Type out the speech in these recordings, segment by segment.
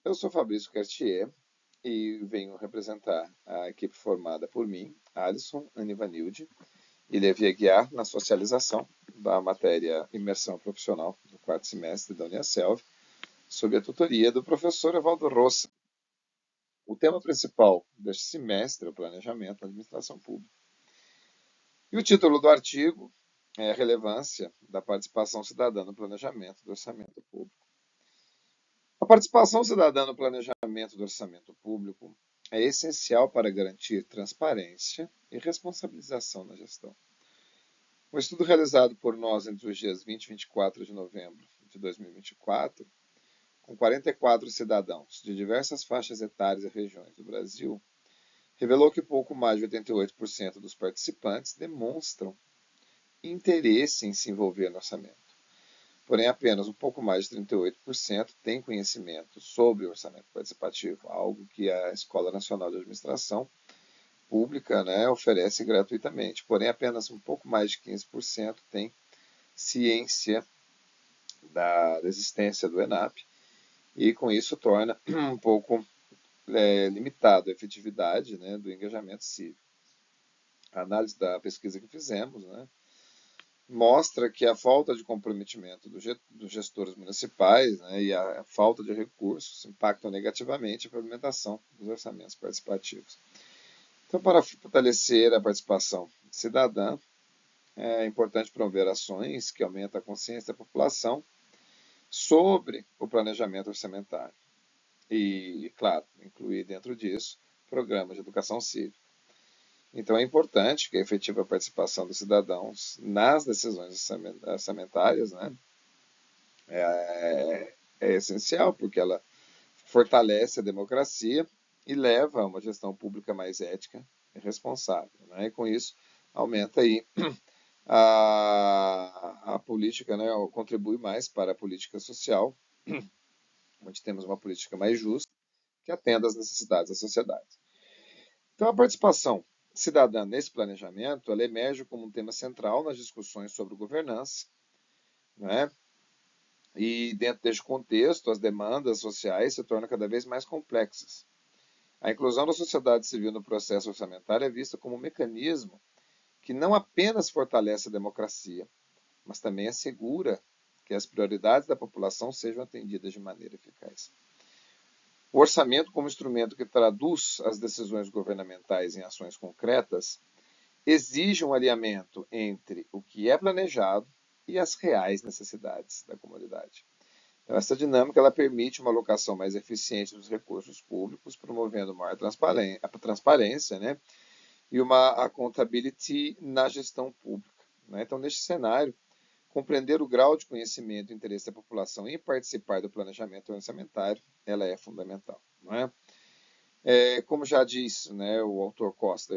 Eu sou Fabrício Cartier e venho representar a equipe formada por mim, Alisson Anivanilde, e Levi Aguiar na socialização da matéria Imersão Profissional do quarto semestre da Uniaselv, sob a tutoria do professor Evaldo Rossa. O tema principal deste semestre é o planejamento da administração pública. E o título do artigo é a relevância da participação cidadã no planejamento do orçamento público. A participação cidadã no planejamento do orçamento público é essencial para garantir transparência e responsabilização na gestão. Um estudo realizado por nós entre os dias 20 e 24 de novembro de 2024, com 44 cidadãos de diversas faixas etárias e regiões do Brasil, revelou que pouco mais de 88% dos participantes demonstram interesse em se envolver no orçamento. Porém, apenas um pouco mais de 38% têm conhecimento sobre o orçamento participativo, algo que a Escola Nacional de Administração Pública, oferece gratuitamente. Porém, apenas um pouco mais de 15% têm ciência da existência do ENAP e, com isso, torna um pouco limitado a efetividade do engajamento cívico. A análise da pesquisa que fizemos, mostra que a falta de comprometimento dos gestores municipais e a falta de recursos impactam negativamente a implementação dos orçamentos participativos. Então, para fortalecer a participação cidadã, é importante promover ações que aumentem a consciência da população sobre o planejamento orçamentário e, claro, incluir dentro disso programas de educação cívica. Então, é importante que a efetiva participação dos cidadãos nas decisões orçamentárias é essencial, porque ela fortalece a democracia e leva a uma gestão pública mais ética e responsável. E, com isso, aumenta aí a política, contribui mais para a política social, onde temos uma política mais justa que atenda às necessidades da sociedade. Então, a participação cidadã nesse planejamento, ela emerge como um tema central nas discussões sobre governança, E dentro deste contexto, as demandas sociais se tornam cada vez mais complexas. A inclusão da sociedade civil no processo orçamentário é vista como um mecanismo que não apenas fortalece a democracia, mas também assegura que as prioridades da população sejam atendidas de maneira eficaz. O orçamento, como instrumento que traduz as decisões governamentais em ações concretas, exige um alinhamento entre o que é planejado e as reais necessidades da comunidade. Então, essa dinâmica ela permite uma alocação mais eficiente dos recursos públicos, promovendo maior transparência e uma accountability na gestão pública. Então, neste cenário, compreender o grau de conhecimento e interesse da população em participar do planejamento orçamentário ela é fundamental. Como já disse o autor Costa,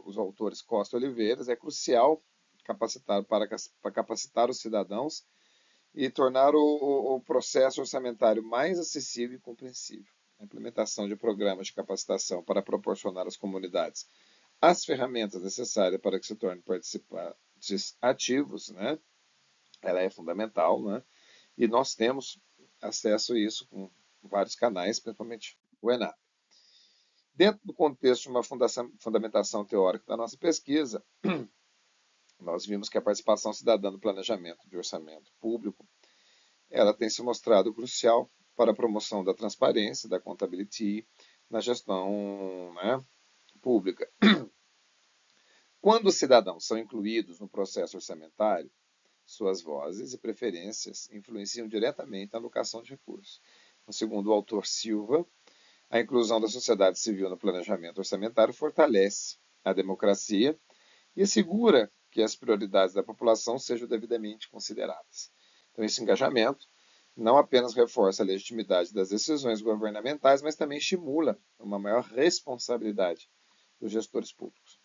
os autores Costa e Oliveiras, é crucial para capacitar os cidadãos e tornar o processo orçamentário mais acessível e compreensível. A implementação de programas de capacitação para proporcionar às comunidades as ferramentas necessárias para que se tornem participantes ativos, ela é fundamental, e nós temos acesso a isso com vários canais, principalmente o ENAP. Dentro do contexto de uma fundamentação teórica da nossa pesquisa, nós vimos que a participação cidadã no planejamento de orçamento público ela tem se mostrado crucial para a promoção da transparência, da accountability na gestão pública. Quando os cidadãos são incluídos no processo orçamentário, suas vozes e preferências influenciam diretamente na alocação de recursos. Segundo o autor Silva, a inclusão da sociedade civil no planejamento orçamentário fortalece a democracia e assegura que as prioridades da população sejam devidamente consideradas. Então, esse engajamento não apenas reforça a legitimidade das decisões governamentais, mas também estimula uma maior responsabilidade dos gestores públicos.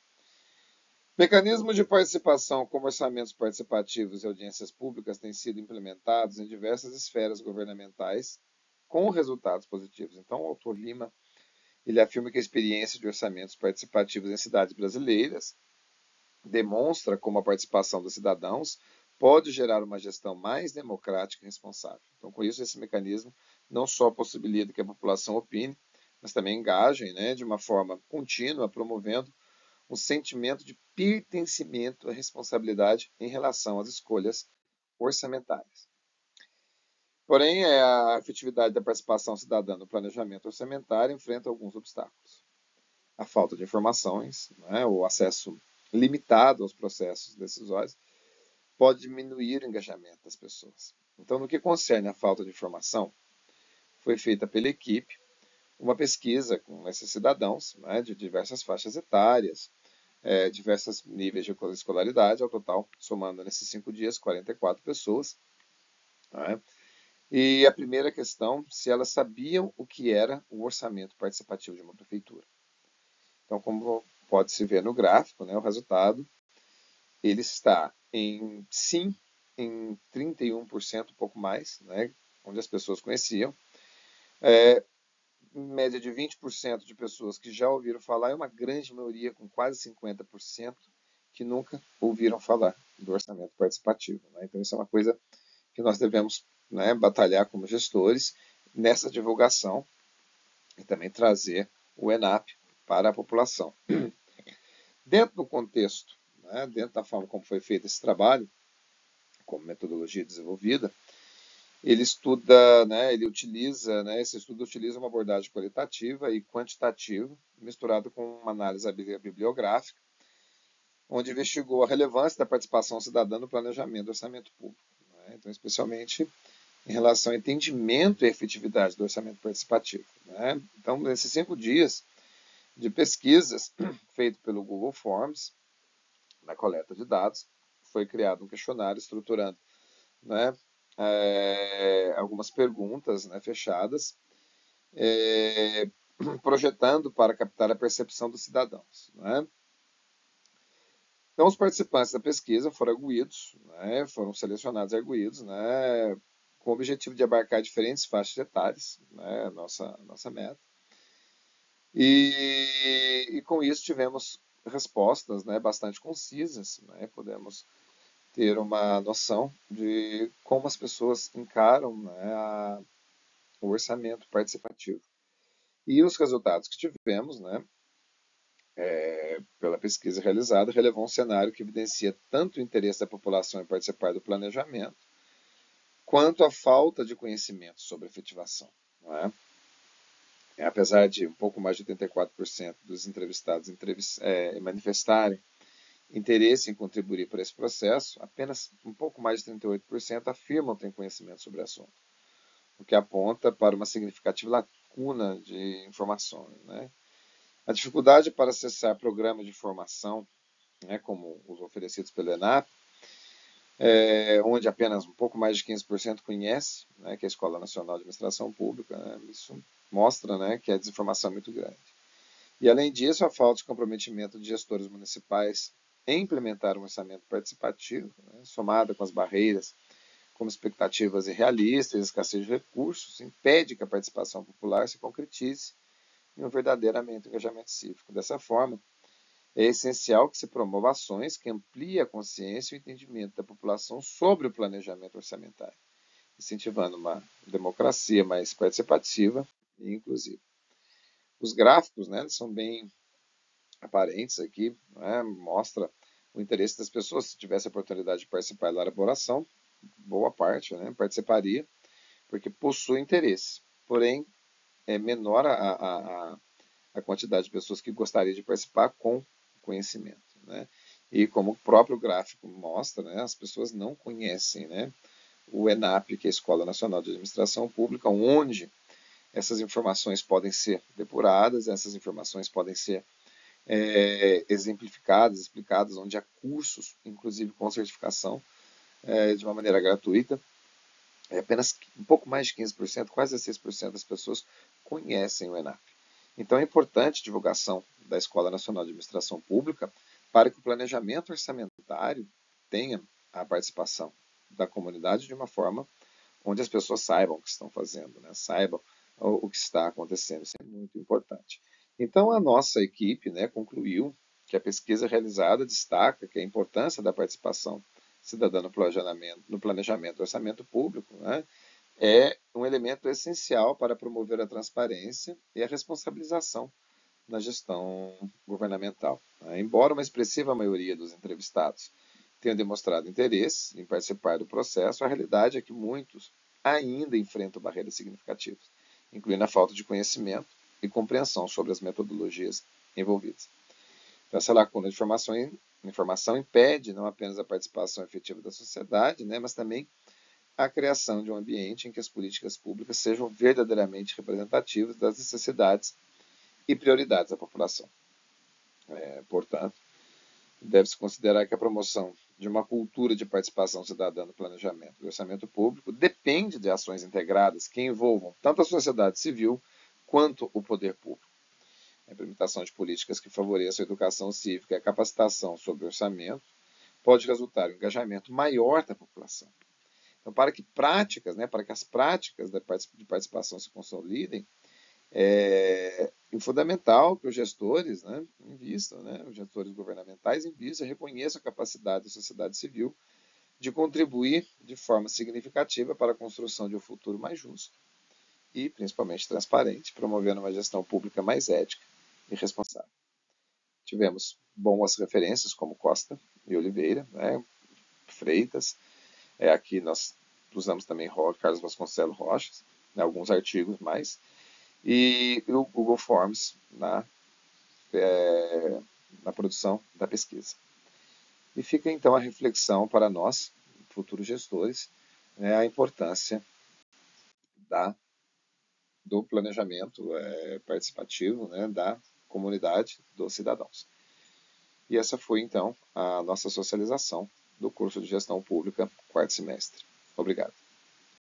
Mecanismos de participação, como orçamentos participativos e audiências públicas, têm sido implementados em diversas esferas governamentais com resultados positivos. Então, o autor Lima ele afirma que a experiência de orçamentos participativos em cidades brasileiras demonstra como a participação dos cidadãos pode gerar uma gestão mais democrática e responsável. Então, com isso, esse mecanismo não só possibilita que a população opine, mas também engajem, né, de uma forma contínua, promovendo um sentimento de pertencimento à responsabilidade em relação às escolhas orçamentárias. Porém, a efetividade da participação cidadã no planejamento orçamentário enfrenta alguns obstáculos. A falta de informações, né, o acesso limitado aos processos decisórios, pode diminuir o engajamento das pessoas. Então, no que concerne à falta de informação, foi feita pela equipe uma pesquisa com esses cidadãos, né, de diversas faixas etárias, diversos níveis de escolaridade, ao total, somando nesses 5 dias, 44 pessoas. Né? E a primeira questão, se elas sabiam o que era o orçamento participativo de uma prefeitura. Então, como pode-se ver no gráfico, né, o resultado, ele está em sim, em 31%, um pouco mais, né, onde as pessoas conheciam, em média de 20% de pessoas que já ouviram falar e uma grande maioria, com quase 50%, que nunca ouviram falar do orçamento participativo. Né? Então, isso é uma coisa que nós devemos, né, batalhar como gestores nessa divulgação e também trazer o ENAP para a população. Dentro do contexto, né, dentro da forma como foi feito esse trabalho, como metodologia desenvolvida, ele estuda, né, ele utiliza, né, esse estudo utiliza uma abordagem qualitativa e quantitativa, misturado com uma análise bibliográfica, onde investigou a relevância da participação cidadã no planejamento do orçamento público. Né? Então, especialmente em relação ao entendimento e efetividade do orçamento participativo. Né? Então, nesses 5 dias de pesquisas feito pelo Google Forms, na coleta de dados, foi criado um questionário estruturando, né, algumas perguntas, né, fechadas, projetando para captar a percepção dos cidadãos. Né? Então, os participantes da pesquisa foram arguídos, né, foram selecionados e arguídos, né, com o objetivo de abarcar diferentes faixas etárias, né, nossa meta. E com isso tivemos respostas, né, bastante concisas, né, podemos ter uma noção de como as pessoas encaram, né, o orçamento participativo. E os resultados que tivemos, né, pela pesquisa realizada, relevou um cenário que evidencia tanto o interesse da população em participar do planejamento, quanto a falta de conhecimento sobre a efetivação. Não é? Apesar de um pouco mais de 84% dos entrevistados manifestarem interesse em contribuir para esse processo, apenas um pouco mais de 38% afirmam ter conhecimento sobre o assunto, o que aponta para uma significativa lacuna de informações. Né? A dificuldade para acessar programas de formação, né, como os oferecidos pelo ENAP, onde apenas um pouco mais de 15% conhece, né, que é a Escola Nacional de Administração Pública. Né, isso mostra, né, que a desinformação é muito grande. E, além disso, a falta de comprometimento de gestores municipais em implementar um orçamento participativo, né, somada com as barreiras como expectativas irrealistas e escassez de recursos, impede que a participação popular se concretize em um verdadeiro engajamento cívico. Dessa forma, é essencial que se promova ações que ampliem a consciência e o entendimento da população sobre o planejamento orçamentário, incentivando uma democracia mais participativa e inclusiva. Os gráficos, né, são bem aparentes aqui, né, mostra o interesse das pessoas. Se tivesse a oportunidade de participar da elaboração, boa parte, né, participaria, porque possui interesse. Porém, é menor a quantidade de pessoas que gostariam de participar com conhecimento. Né? E como o próprio gráfico mostra, né, as pessoas não conhecem, né, o ENAP, que é a Escola Nacional de Administração Pública, onde essas informações podem ser depuradas, essas informações podem ser exemplificadas, explicadas, onde há cursos, inclusive com certificação, de uma maneira gratuita. Apenas um pouco mais de 15%, quase 16% das pessoas conhecem o ENAP. Então é importante a divulgação da Escola Nacional de Administração Pública para que o planejamento orçamentário tenha a participação da comunidade de uma forma onde as pessoas saibam o que estão fazendo, né? Saibam o que está acontecendo. Isso é muito importante. Então a nossa equipe, né, concluiu que a pesquisa realizada destaca que a importância da participação cidadã no planejamento do orçamento público, né, é um elemento essencial para promover a transparência e a responsabilização na gestão governamental, né. Embora uma expressiva maioria dos entrevistados tenha demonstrado interesse em participar do processo, a realidade é que muitos ainda enfrentam barreiras significativas, incluindo a falta de conhecimento e compreensão sobre as metodologias envolvidas. Então, essa lacuna de informação impede não apenas a participação efetiva da sociedade, né, mas também a criação de um ambiente em que as políticas públicas sejam verdadeiramente representativas das necessidades e prioridades da população. Portanto, deve-se considerar que a promoção de uma cultura de participação cidadã no planejamento do orçamento público depende de ações integradas que envolvam tanto a sociedade civil quanto o poder público. A implementação de políticas que favoreçam a educação cívica e a capacitação sobre o orçamento pode resultar em um engajamento maior da população. Então, para que as práticas de participação se consolidem, é fundamental que os gestores, invistam, os gestores governamentais invistam e reconheçam a capacidade da sociedade civil de contribuir de forma significativa para a construção de um futuro mais justo e, principalmente, transparente, promovendo uma gestão pública mais ética e responsável. Tivemos boas referências como Costa e Oliveira, Freitas. Aqui nós usamos também Carlos Vasconcelos Rocha, alguns artigos mais, e o Google Forms na produção da pesquisa. E fica então a reflexão para nós, futuros gestores, a importância do planejamento participativo, da comunidade dos cidadãos. E essa foi, então, a nossa socialização do curso de Gestão Pública, quarto semestre. Obrigado.